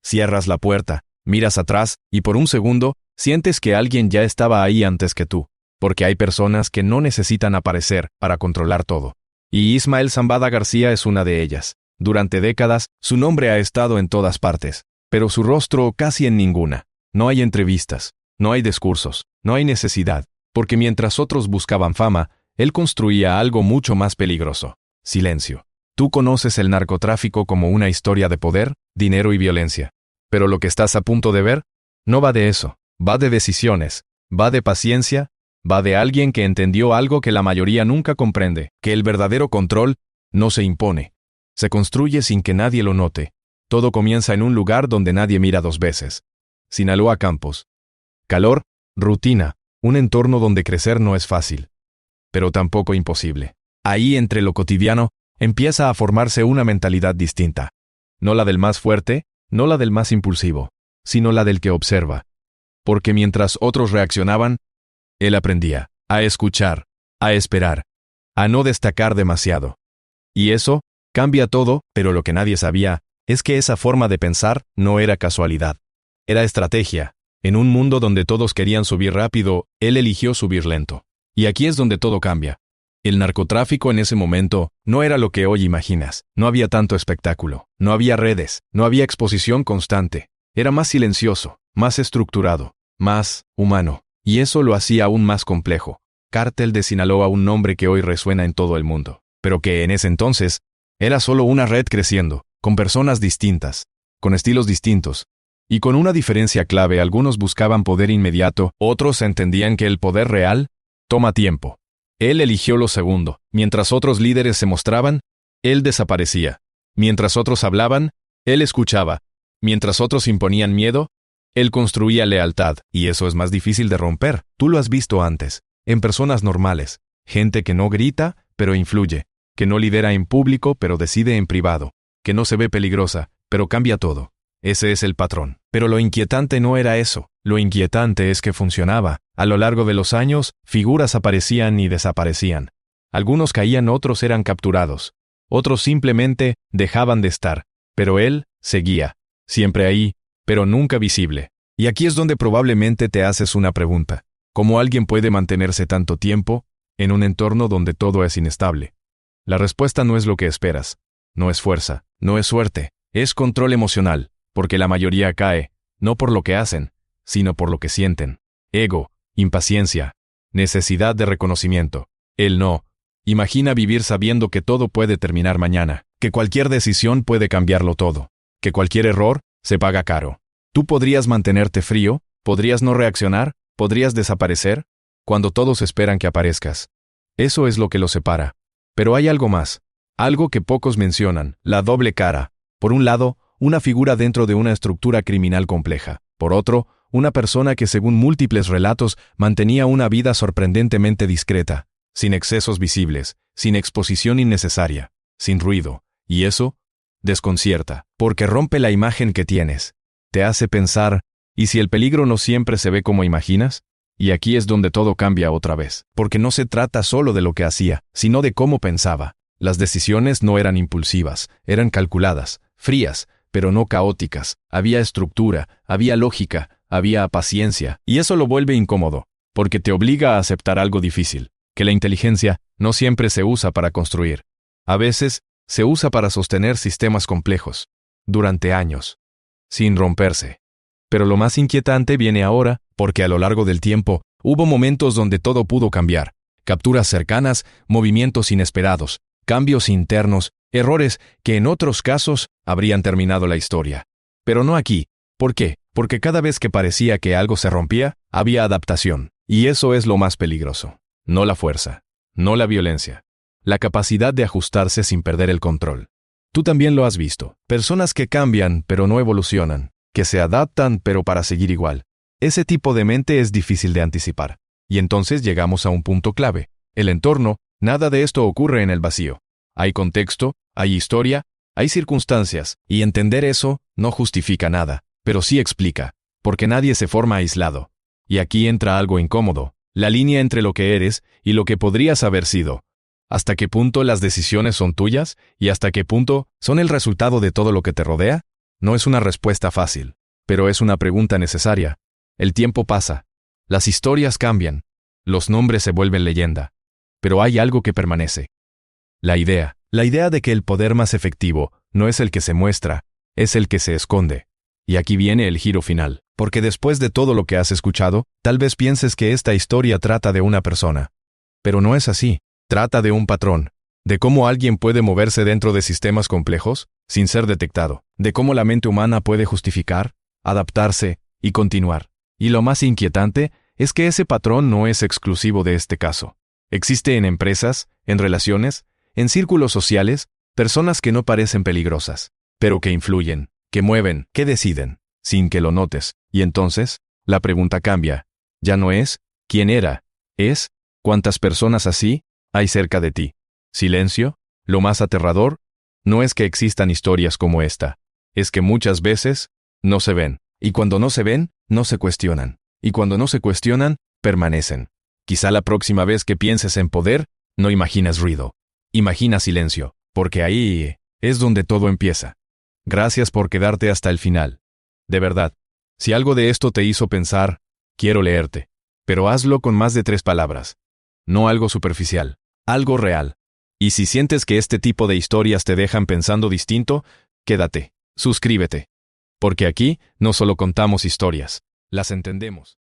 Cierras la puerta, miras atrás y por un segundo sientes que alguien ya estaba ahí antes que tú, porque hay personas que no necesitan aparecer para controlar todo. Y Ismael Zambada García es una de ellas. Durante décadas, su nombre ha estado en todas partes, pero su rostro casi en ninguna. No hay entrevistas, no hay discursos, no hay necesidad, porque mientras otros buscaban fama, él construía algo mucho más peligroso: silencio. Tú conoces el narcotráfico como una historia de poder, dinero y violencia. Pero lo que estás a punto de ver no va de eso, va de decisiones, va de paciencia, va de alguien que entendió algo que la mayoría nunca comprende, que el verdadero control no se impone, se construye sin que nadie lo note. Todo comienza en un lugar donde nadie mira dos veces. Sinaloa Campos. Calor, rutina, un entorno donde crecer no es fácil, pero tampoco imposible. Ahí, entre lo cotidiano, empieza a formarse una mentalidad distinta. No la del más fuerte, no la del más impulsivo, sino la del que observa. Porque mientras otros reaccionaban, él aprendía a escuchar, a esperar, a no destacar demasiado. Y eso cambia todo, pero lo que nadie sabía es que esa forma de pensar no era casualidad. Era estrategia. En un mundo donde todos querían subir rápido, él eligió subir lento. Y aquí es donde todo cambia. El narcotráfico en ese momento no era lo que hoy imaginas. No había tanto espectáculo, no había redes, no había exposición constante. Era más silencioso, más estructurado, más humano. Y eso lo hacía aún más complejo. Cártel de Sinaloa, un nombre que hoy resuena en todo el mundo, pero que en ese entonces era solo una red creciendo, con personas distintas, con estilos distintos, y con una diferencia clave: algunos buscaban poder inmediato, otros entendían que el poder real toma tiempo. Él eligió lo segundo. Mientras otros líderes se mostraban, él desaparecía. Mientras otros hablaban, él escuchaba. Mientras otros imponían miedo, él construía lealtad. Y eso es más difícil de romper. Tú lo has visto antes, en personas normales. Gente que no grita, pero influye. Que no lidera en público, pero decide en privado. Que no se ve peligrosa, pero cambia todo. Ese es el patrón. Pero lo inquietante no era eso. Lo inquietante es que funcionaba. A lo largo de los años, figuras aparecían y desaparecían. Algunos caían, otros eran capturados. Otros simplemente dejaban de estar. Pero él seguía. Siempre ahí, pero nunca visible. Y aquí es donde probablemente te haces una pregunta: ¿cómo alguien puede mantenerse tanto tiempo en un entorno donde todo es inestable? La respuesta no es lo que esperas. No es fuerza, no es suerte, es control emocional. Porque la mayoría cae, no por lo que hacen, sino por lo que sienten. Ego, impaciencia, necesidad de reconocimiento. Él no. Imagina vivir sabiendo que todo puede terminar mañana, que cualquier decisión puede cambiarlo todo, que cualquier error se paga caro. Tú podrías mantenerte frío, podrías no reaccionar, podrías desaparecer, cuando todos esperan que aparezcas. Eso es lo que los separa. Pero hay algo más, algo que pocos mencionan: la doble cara. Por un lado, una figura dentro de una estructura criminal compleja. Por otro, una persona que, según múltiples relatos, mantenía una vida sorprendentemente discreta, sin excesos visibles, sin exposición innecesaria, sin ruido. Y eso desconcierta, porque rompe la imagen que tienes. Te hace pensar: ¿y si el peligro no siempre se ve como imaginas? Y aquí es donde todo cambia otra vez, porque no se trata solo de lo que hacía, sino de cómo pensaba. Las decisiones no eran impulsivas, eran calculadas, frías, pero no caóticas. Había estructura, había lógica, había paciencia. Y eso lo vuelve incómodo, porque te obliga a aceptar algo difícil: que la inteligencia no siempre se usa para construir. A veces, se usa para sostener sistemas complejos, durante años, sin romperse. Pero lo más inquietante viene ahora, porque a lo largo del tiempo, hubo momentos donde todo pudo cambiar. Capturas cercanas, movimientos inesperados, cambios internos, errores que en otros casos habrían terminado la historia. Pero no aquí. ¿Por qué? Porque cada vez que parecía que algo se rompía, había adaptación. Y eso es lo más peligroso. No la fuerza, no la violencia. La capacidad de ajustarse sin perder el control. Tú también lo has visto. Personas que cambian, pero no evolucionan. Que se adaptan, pero para seguir igual. Ese tipo de mente es difícil de anticipar. Y entonces llegamos a un punto clave. El entorno. Nada de esto ocurre en el vacío. Hay contexto, hay historia, hay circunstancias, y entender eso no justifica nada, pero sí explica, porque nadie se forma aislado. Y aquí entra algo incómodo: la línea entre lo que eres y lo que podrías haber sido. ¿Hasta qué punto las decisiones son tuyas y hasta qué punto son el resultado de todo lo que te rodea? No es una respuesta fácil, pero es una pregunta necesaria. El tiempo pasa. Las historias cambian. Los nombres se vuelven leyenda. Pero hay algo que permanece. La idea de que el poder más efectivo no es el que se muestra, es el que se esconde. Y aquí viene el giro final, porque después de todo lo que has escuchado, tal vez pienses que esta historia trata de una persona. Pero no es así. Trata de un patrón, de cómo alguien puede moverse dentro de sistemas complejos sin ser detectado, de cómo la mente humana puede justificar, adaptarse y continuar. Y lo más inquietante es que ese patrón no es exclusivo de este caso. Existe en empresas, en relaciones, en círculos sociales, personas que no parecen peligrosas, pero que influyen, que mueven, que deciden, sin que lo notes. Y entonces, la pregunta cambia. Ya no es ¿quién era? Es ¿cuántas personas así hay cerca de ti? Silencio. Lo más aterrador no es que existan historias como esta, es que muchas veces no se ven. Y cuando no se ven, no se cuestionan. Y cuando no se cuestionan, permanecen. Quizá la próxima vez que pienses en poder, no imagines ruido. Imagina silencio, porque ahí es donde todo empieza. Gracias por quedarte hasta el final. De verdad, si algo de esto te hizo pensar, quiero leerte. Pero hazlo con más de 3 palabras. No algo superficial, algo real. Y si sientes que este tipo de historias te dejan pensando distinto, quédate, suscríbete. Porque aquí no solo contamos historias, las entendemos.